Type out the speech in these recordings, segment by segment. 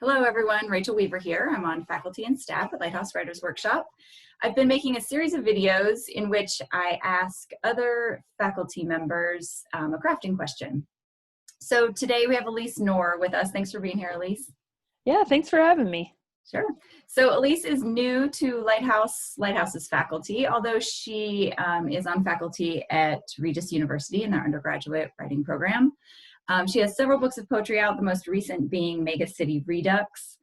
Hello, everyone. Rachel Weaver here. I'm on faculty and staff at Lighthouse Writers Workshop. I've been making a series of videos in which I ask other faculty members a crafting question. So today we have Alyse Knorr with us. Thanks for being here, Alyse. Yeah, thanks for having me. Sure. So Alyse is new to Lighthouse's faculty, although she is on faculty at Regis University in their undergraduate writing program. She has several books of poetry out, the most recent being Mega City Redux,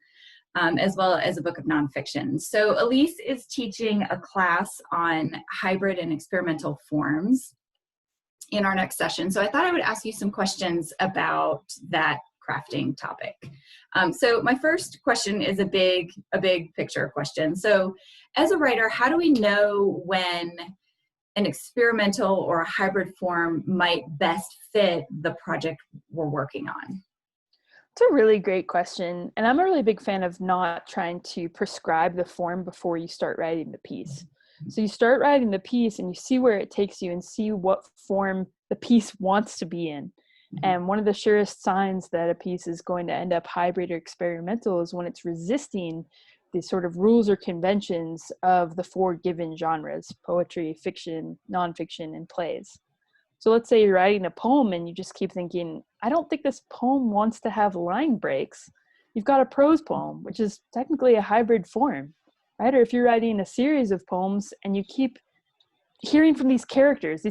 as well as a book of nonfiction. So Alyse is teaching a class on hybrid and experimental forms in our next session. So I thought I would ask you some questions about that crafting topic. So my first question is a big picture question. So as a writer, how do we know when an experimental or a hybrid form might best fit the project we're working on? It's a really great question. And I'm a really big fan of not trying to prescribe the form before you start writing the piece. So you start writing the piece and you see where it takes you and see what form the piece wants to be in. And one of the surest signs that a piece is going to end up hybrid or experimental is when it's resisting the sort of rules or conventions of the four given genres: poetry, fiction, nonfiction, and plays. So let's say you're writing a poem and you just keep thinking, I don't think this poem wants to have line breaks. You've got a prose poem, which is technically a hybrid form, right? Or if you're writing a series of poems and you keep hearing from these characters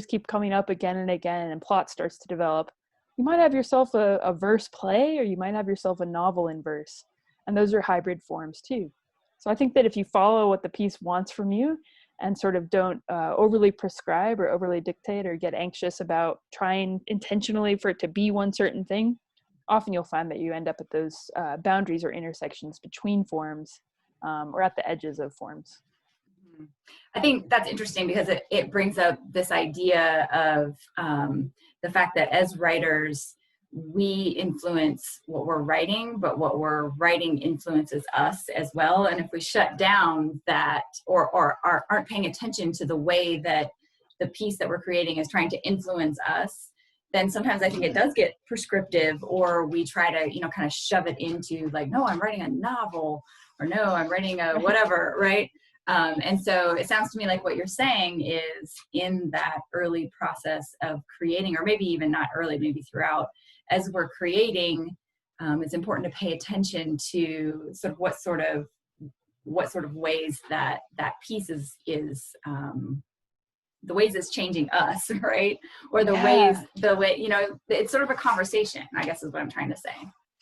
keep coming up again and again, and plot starts to develop, you might have yourself a verse play, or you might have yourself a novel in verse. And those are hybrid forms too. So I think that if you follow what the piece wants from you and sort of don't overly prescribe or overly dictate or get anxious about trying intentionally for it to be one certain thing, often you'll find that you end up at those boundaries or intersections between forms or at the edges of forms. I think that's interesting because it brings up this idea of the fact that as writers, we influence what we're writing, but what we're writing influences us as well. And if we shut down that or aren't paying attention to the way that the piece that we're creating is trying to influence us, then sometimes I think it does get prescriptive, or we try to, kind of shove it into like, no, I'm writing a novel, or no, I'm writing a whatever, right? And so it sounds to me like what you're saying is in that early process of creating, or maybe even not early, maybe throughout, as we're creating, it's important to pay attention to sort of what sort of ways that piece is the ways it's changing us, right? Or the way, it's sort of a conversation, I guess is what I'm trying to say.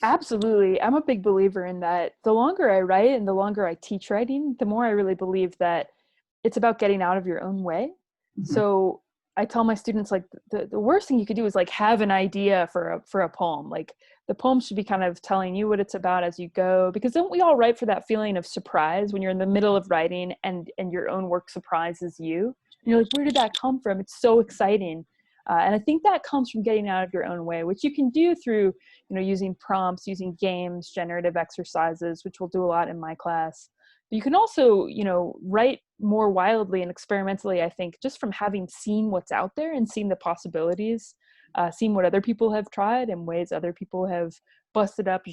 Absolutely. I'm a big believer in that. The longer I write and the longer I teach writing, the more I really believe that it's about getting out of your own way. Mm-hmm. So I tell my students, like, the worst thing you could do is like have an idea for a poem. Like, the poem should be kind of telling you what it's about as you go, because don't we all write for that feeling of surprise when you're in the middle of writing and your own work surprises you? And you're like, where did that come from? It's so exciting. And I think that comes from getting out of your own way, which you can do through, using prompts, using games, generative exercises, which we'll do a lot in my class. But you can also, write more wildly and experimentally, I think, just from having seen what's out there and seen the possibilities, seeing what other people have tried and ways other people have busted up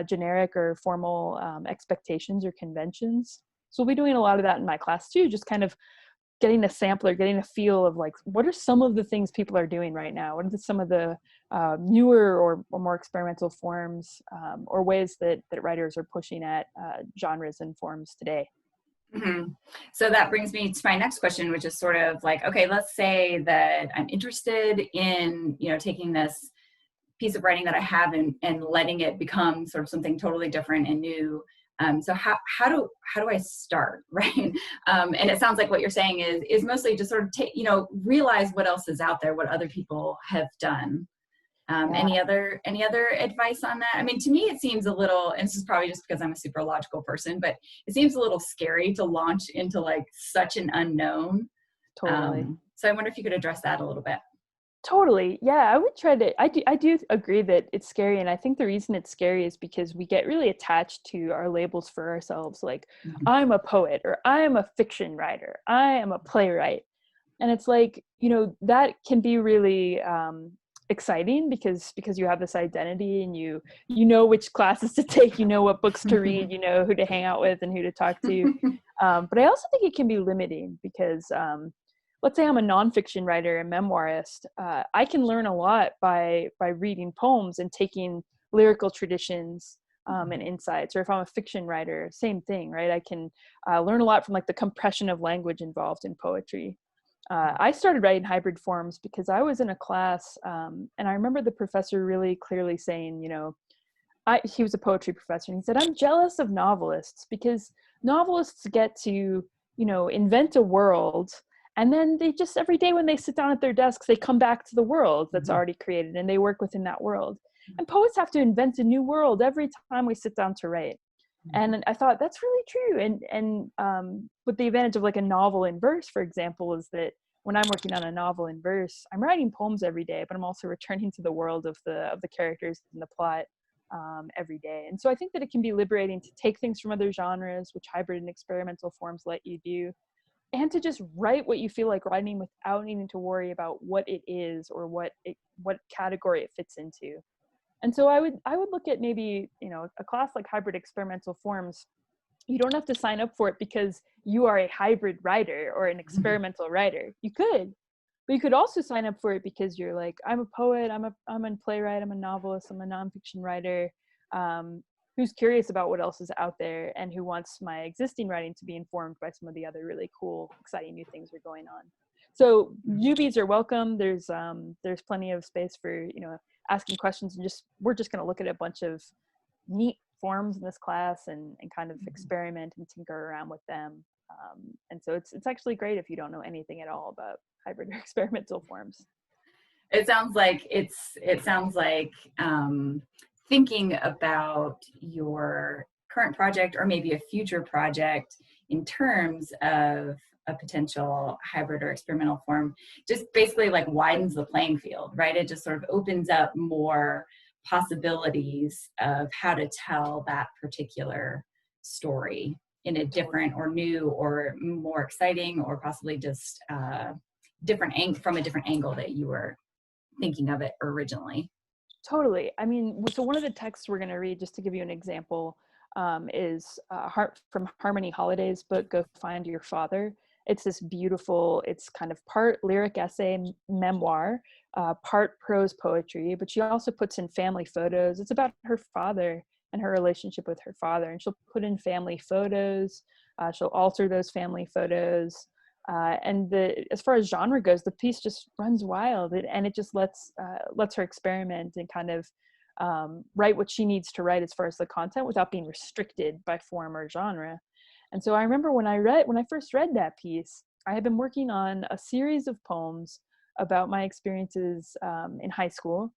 generic or formal expectations or conventions. So we'll be doing a lot of that in my class too, just kind of getting a sampler, getting a feel of like, what are some of the things people are doing right now? What are some of the newer or more experimental forms or ways that writers are pushing at genres and forms today? Mm-hmm. So that brings me to my next question, which is sort of like, okay, let's say that I'm interested in, taking this piece of writing that I have and letting it become sort of something totally different and new. So how do I start, right? And it sounds like what you're saying is mostly just sort of realize what else is out there, what other people have done. Any other advice on that? I mean, to me, it seems a little, and this is probably just because I'm a super logical person, but it seems a little scary to launch into like such an unknown. Totally. So I wonder if you could address that a little bit. Totally. Yeah, I would try to, I do agree that it's scary. And I think the reason it's scary is because we get really attached to our labels for ourselves. Like, mm-hmm. I'm a poet, or I am a fiction writer, I am a playwright. And it's like, that can be really exciting because you have this identity, and you know which classes to take, you know what books to read, you know who to hang out with and who to talk to. But I also think it can be limiting because let's say I'm a nonfiction writer and memoirist. I can learn a lot by reading poems and taking lyrical traditions and insights. Or if I'm a fiction writer, same thing, right? I can learn a lot from like the compression of language involved in poetry. I started writing hybrid forms because I was in a class, and I remember the professor really clearly saying, you know, he was a poetry professor, and he said, I'm jealous of novelists because novelists get to, you know, invent a world, and then they just, every day when they sit down at their desks, they come back to the world that's already created, and they work within that world. And poets have to invent a new world every time we sit down to write. And I thought that's really true. And with the advantage of like a novel in verse, for example, is that when I'm working on a novel in verse, I'm writing poems every day, but I'm also returning to the world of the characters and the plot every day. And so I think that it can be liberating to take things from other genres, which hybrid and experimental forms let you do, and to just write what you feel like writing without needing to worry about what it is or what category it fits into. And so I would look at maybe, you know, a class like hybrid experimental forms. You don't have to sign up for it because you are a hybrid writer or an experimental writer. You could, but you could also sign up for it because you're like, I'm a poet, I'm a playwright, I'm a novelist, I'm a nonfiction writer, who's curious about what else is out there and who wants my existing writing to be informed by some of the other really cool, exciting new things that are going on. So newbies are welcome. There's plenty of space for, you know, asking questions, and we're just going to look at a bunch of neat forms in this class and kind of experiment and tinker around with them. And so it's actually great if you don't know anything at all about hybrid or experimental forms. It sounds like thinking about your current project or maybe a future project in terms of a potential hybrid or experimental form just basically like widens the playing field, right? It just sort of opens up more possibilities of how to tell that particular story in a different or new or more exciting or possibly just from a different angle that you were thinking of it originally. Totally. I mean, so one of the texts we're going to read, just to give you an example, is from Harmony Holiday's book, Go Find Your Father. It's this beautiful, it's kind of part lyric essay memoir, part prose poetry, but she also puts in family photos. It's about her father and her relationship with her father. And she'll put in family photos. She'll alter those family photos. And as far as genre goes, the piece just runs wild, and it just lets her experiment and kind of write what she needs to write as far as the content without being restricted by form or genre. And so I remember when I first read that piece, I had been working on a series of poems about my experiences in high school.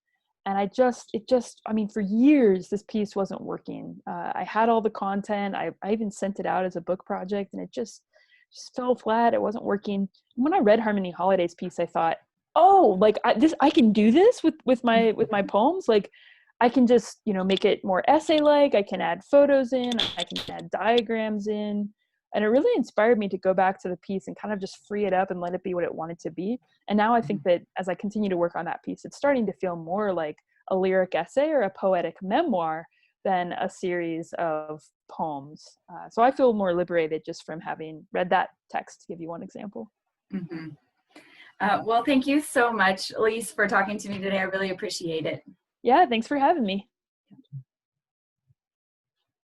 And I mean, for years, this piece wasn't working. I had all the content. I even sent it out as a book project, and it just fell flat. It wasn't working. And when I read Harmony Holiday's piece, I thought, oh, like I can do this with my poems. Like I can just, you know, make it more essay-like. I can add photos in. I can add diagrams in. And it really inspired me to go back to the piece and kind of just free it up and let it be what it wanted to be. And now I think that as I continue to work on that piece, it's starting to feel more like a lyric essay or a poetic memoir than a series of poems. So I feel more liberated just from having read that text, to give you one example. Mm-hmm. Well, thank you so much, Alyse, for talking to me today. I really appreciate it. Yeah, thanks for having me.